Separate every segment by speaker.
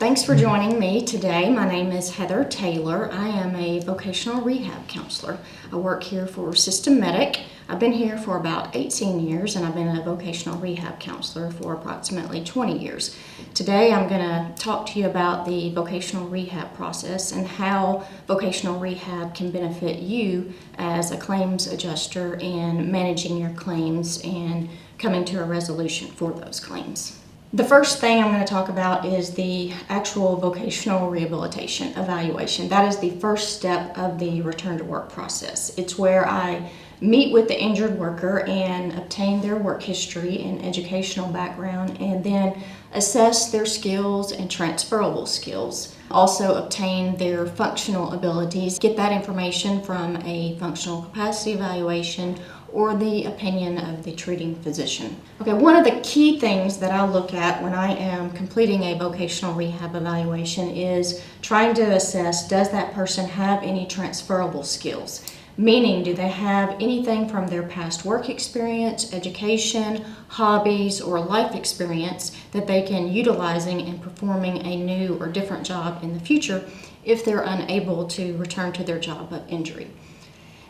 Speaker 1: Thanks for joining me today. My name is Heather Taylor. I am a vocational rehab counselor. I work here for Systemedic. I've been here for about 18 years and I've been a vocational rehab counselor for approximately 20 years. Today I'm going to talk to you about the vocational rehab process and how vocational rehab can benefit you as a claims adjuster in managing your claims and coming to a resolution for those claims. The first thing I'm going to talk about is the actual vocational rehabilitation evaluation. That is the first step of the return to work process. It's where I meet with the injured worker and obtain their work history and educational background, and then assess their skills and transferable skills. Also obtain their functional abilities, get that information from a functional capacity evaluation or the opinion of the treating physician. Okay, one of the key things that I look at when I am completing a vocational rehab evaluation is trying to assess, does that person have any transferable skills? Meaning, do they have anything from their past work experience, education, hobbies, or life experience that they can utilizing in performing a new or different job in the future if they're unable to return to their job of injury?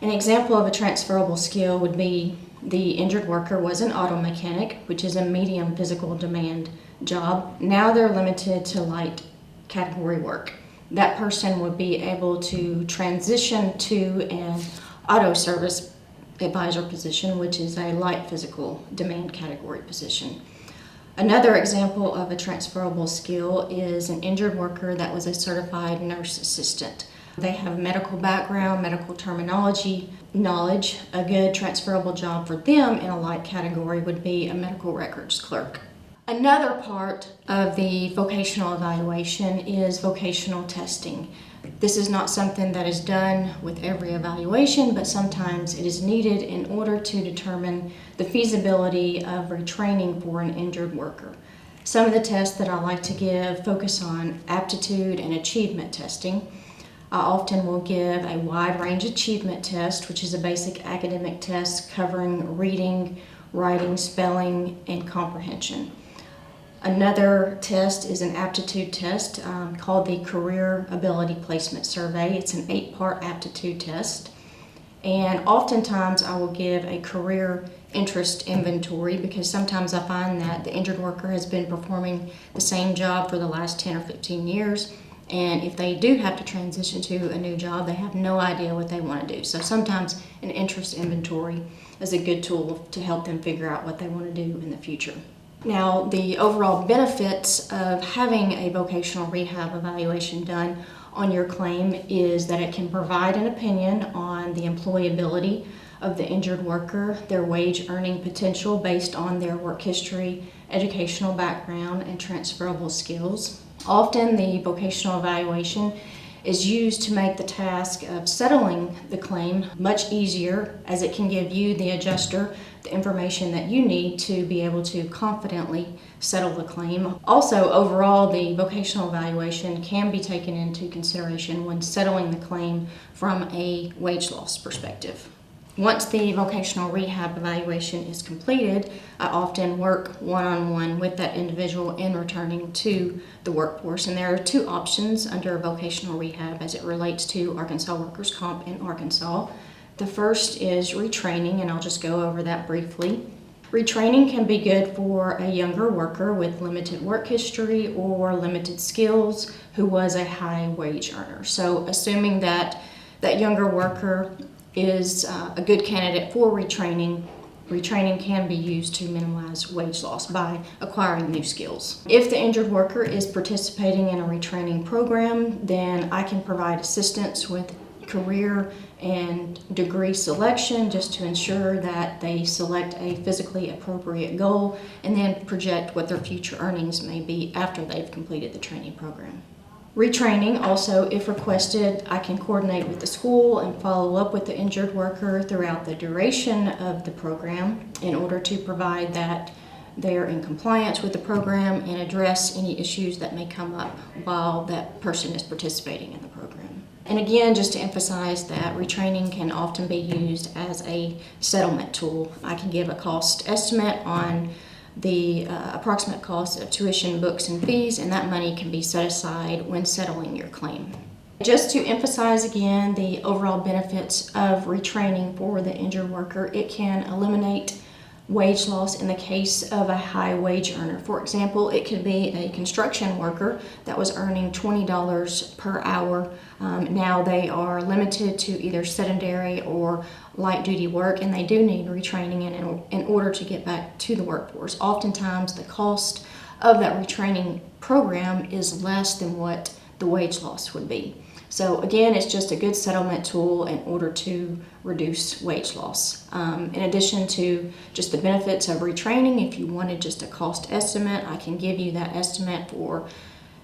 Speaker 1: An example of a transferable skill would be the injured worker was an auto mechanic, which is a medium physical demand job. Now they're limited to light category work. That person would be able to transition to an auto service advisor position, which is a light physical demand category position. Another example of a transferable skill is an injured worker that was a certified nurse assistant. They have medical background, medical terminology knowledge. A good transferable job for them in a light category would be a medical records clerk. Another part of the vocational evaluation is vocational testing. This is not something that is done with every evaluation, but sometimes it is needed in order to determine the feasibility of retraining for an injured worker. Some of the tests that I like to give focus on aptitude and achievement testing. I often will give a wide range achievement test, which is a basic academic test covering reading, writing, spelling, and comprehension. Another test is an aptitude test called the Career Ability Placement Survey. It's an 8-part aptitude test. And oftentimes I will give a career interest inventory because sometimes I find that the injured worker has been performing the same job for the last 10 or 15 years. And if they do have to transition to a new job, they have no idea what they want to do. So sometimes an interest inventory is a good tool to help them figure out what they want to do in the future. Now, the overall benefits of having a vocational rehab evaluation done on your claim is that it can provide an opinion on the employability of the injured worker, their wage earning potential based on their work history, educational background, and transferable skills. Often the vocational evaluation is used to make the task of settling the claim much easier, as it can give you, the adjuster, the information that you need to be able to confidently settle the claim. Also, overall, the vocational evaluation can be taken into consideration when settling the claim from a wage loss perspective. Once the vocational rehab evaluation is completed, I often work one-on-one with that individual in returning to the workforce. And there are two options under vocational rehab as it relates to Arkansas Workers' Comp in Arkansas. The first is retraining, and I'll just go over that briefly. Retraining can be good for a younger worker with limited work history or limited skills who was a high wage earner. So assuming that that younger worker is a good candidate for retraining. Retraining can be used to minimize wage loss by acquiring new skills. If the injured worker is participating in a retraining program, then I can provide assistance with career and degree selection just to ensure that they select a physically appropriate goal and then project what their future earnings may be after they've completed the training program. Retraining also, if requested, I can coordinate with the school and follow up with the injured worker throughout the duration of the program in order to provide that they're in compliance with the program and address any issues that may come up while that person is participating in the program. And again, just to emphasize that retraining can often be used as a settlement tool. I can give a cost estimate on the approximate cost of tuition, books, and fees, and that money can be set aside when settling your claim. Just to emphasize again the overall benefits of retraining for the injured worker, it can eliminate wage loss in the case of a high wage earner. For example, it could be a construction worker that was earning $20 per hour. Now they are limited to either sedentary or light duty work, and they do need retraining in order to get back to the workforce. Oftentimes the cost of that retraining program is less than what the wage loss would be. So again, it's just a good settlement tool in order to reduce wage loss. In addition to just the benefits of retraining, if you wanted just a cost estimate, I can give you that estimate for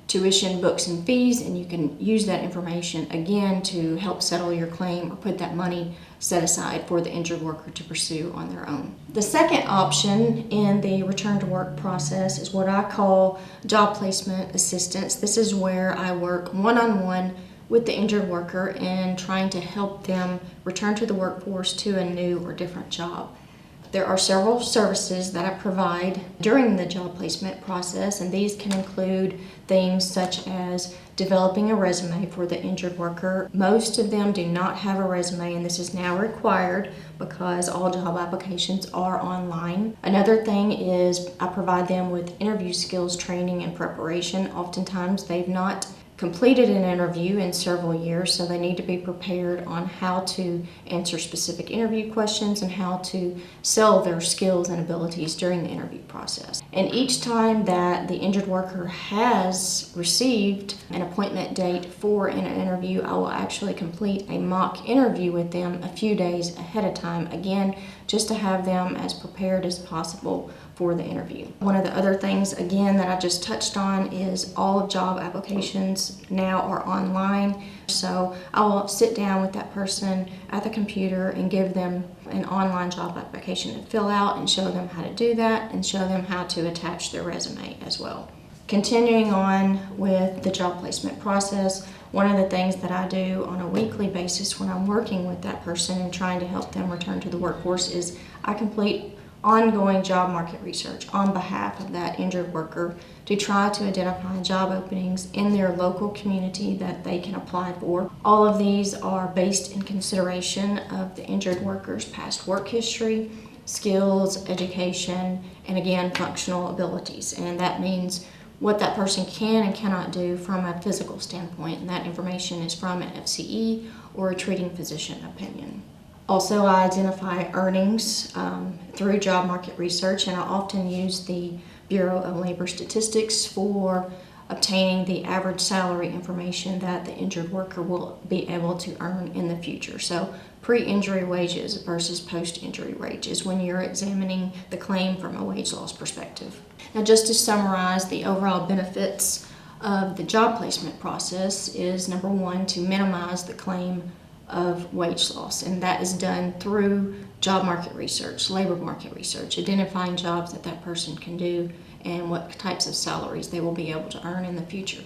Speaker 1: tuition, books, and fees, and you can use that information again to help settle your claim or put that money set aside for the injured worker to pursue on their own. The second option in the return to work process is what I call job placement assistance. This is where I work one-on-one with the injured worker and trying to help them return to the workforce to a new or different job. There are several services that I provide during the job placement process, and these can include things such as developing a resume for the injured worker. Most of them do not have a resume, and this is now required because all job applications are online. Another thing is I provide them with interview skills training and preparation. Oftentimes they've not completed an interview in several years, so they need to be prepared on how to answer specific interview questions and how to sell their skills and abilities during the interview process. And each time that the injured worker has received an appointment date for an interview, I will actually complete a mock interview with them a few days ahead of time, again, just to have them as prepared as possible for the interview. One of the other things, again, that I just touched on is all of job applications now are online. So I will sit down with that person at the computer and give them an online job application to fill out and show them how to do that and show them how to attach their resume as well. Continuing on with the job placement process, one of the things that I do on a weekly basis when I'm working with that person and trying to help them return to the workforce is I complete ongoing job market research on behalf of that injured worker to try to identify job openings in their local community that they can apply for. All of these are based in consideration of the injured worker's past work history, skills, education, and again, functional abilities. And that means what that person can and cannot do from a physical standpoint, and that information is from an FCE or a treating physician opinion. Also, I identify earnings through job market research, and I often use the Bureau of Labor Statistics for obtaining the average salary information that the injured worker will be able to earn in the future. So pre-injury wages versus post-injury wages when you're examining the claim from a wage loss perspective. Now, just to summarize, the overall benefits of the job placement process is, number one, to minimize the claim of wage loss, and that is done through job market research, labor market research, identifying jobs that that person can do and what types of salaries they will be able to earn in the future.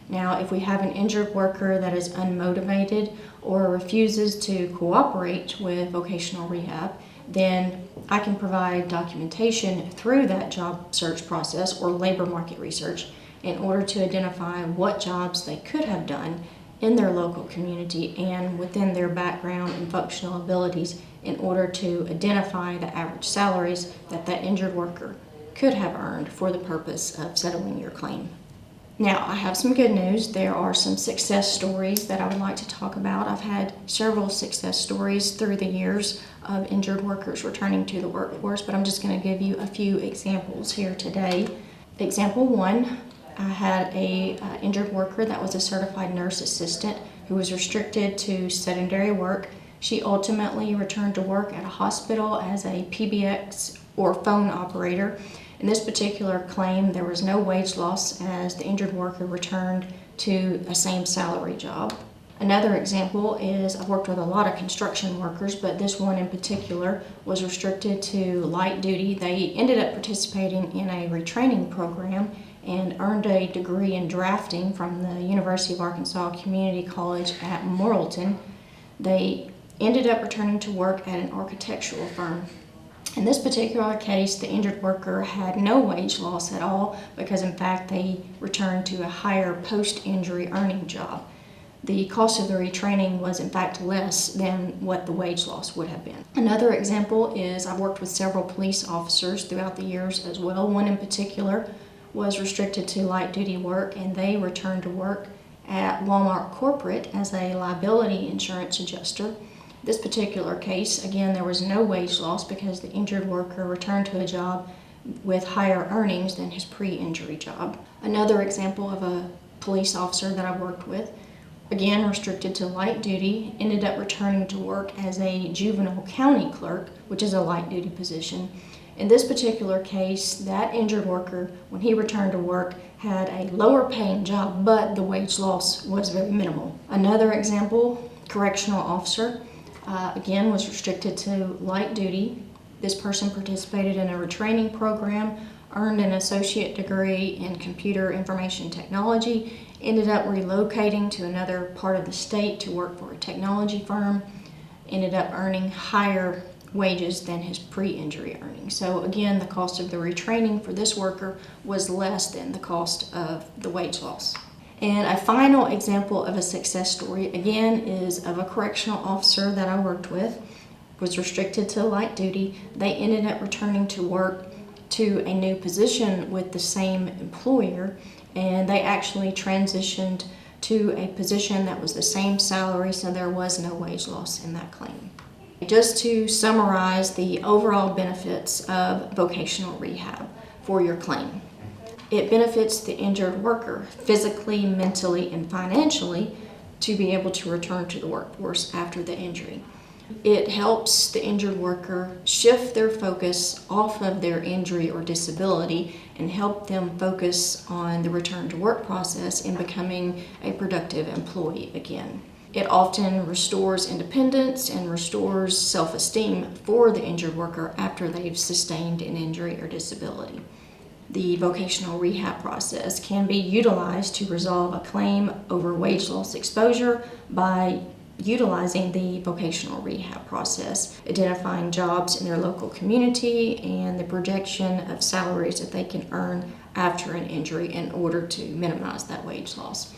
Speaker 1: Now, if we have an injured worker that is unmotivated or refuses to cooperate with vocational rehab, then I can provide documentation through that job search process or labor market research in order to identify what jobs they could have done in their local community and within their background and functional abilities in order to identify the average salaries that that injured worker could have earned for the purpose of settling your claim. Now, I have some good news. There are some success stories that I would like to talk about. I've had several success stories through the years of injured workers returning to the workforce, but I'm just going to give you a few examples here today. Example one, I had a injured worker that was a certified nurse assistant who was restricted to sedentary work. She ultimately returned to work at a hospital as a PBX or phone operator. In this particular claim, there was no wage loss as the injured worker returned to a same salary job. Another example is I've worked with a lot of construction workers, but this one in particular was restricted to light duty. They ended up participating in a retraining program and earned a degree in drafting from the University of Arkansas Community College at Morrilton. They ended up returning to work at an architectural firm. In this particular case, the injured worker had no wage loss at all because in fact they returned to a higher post-injury earning job. The cost of the retraining was in fact less than what the wage loss would have been. Another example is I've worked with several police officers throughout the years as well. One in particular was restricted to light duty work, and they returned to work at Walmart Corporate as a liability insurance adjuster. This particular case, again, there was no wage loss because the injured worker returned to a job with higher earnings than his pre-injury job. Another example of a police officer that I've worked with, again restricted to light duty, ended up returning to work as a juvenile county clerk, which is a light duty position. In this particular case, that injured worker, when he returned to work, had a lower paying job, but the wage loss was very minimal. Another example, correctional officer, again was restricted to light duty. This person participated in a retraining program, earned an associate degree in computer information technology, ended up relocating to another part of the state to work for a technology firm, ended up earning higher wages than his pre-injury earnings. So again, the cost of the retraining for this worker was less than the cost of the wage loss. And a final example of a success story, again, is of a correctional officer that I worked with, was restricted to light duty. They ended up returning to work to a new position with the same employer, and they actually transitioned to a position that was the same salary, so there was no wage loss in that claim. Just to summarize the overall benefits of vocational rehab for your claim. It benefits the injured worker physically, mentally, and financially to be able to return to the workforce after the injury. It helps the injured worker shift their focus off of their injury or disability and help them focus on the return to work process and becoming a productive employee again. It often restores independence and restores self-esteem for the injured worker after they've sustained an injury or disability. The vocational rehab process can be utilized to resolve a claim over wage loss exposure by utilizing the vocational rehab process, identifying jobs in their local community and the projection of salaries that they can earn after an injury in order to minimize that wage loss.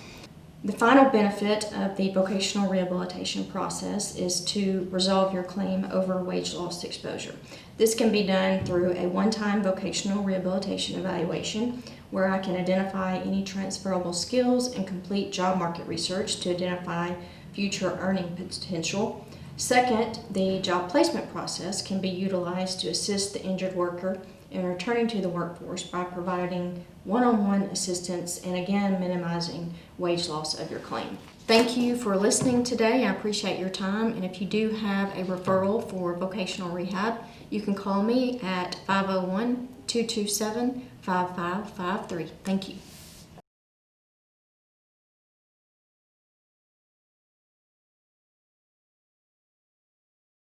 Speaker 1: The final benefit of the vocational rehabilitation process is to resolve your claim over wage loss exposure. This can be done through a one-time vocational rehabilitation evaluation where I can identify any transferable skills and complete job market research to identify future earning potential. Second, the job placement process can be utilized to assist the injured worker in returning to the workforce by providing one-on-one assistance and again minimizing wage loss of your claim. Thank you for listening today. I appreciate your time, and if you do have a referral for vocational rehab, you can call me at 501-227-5553. Thank you.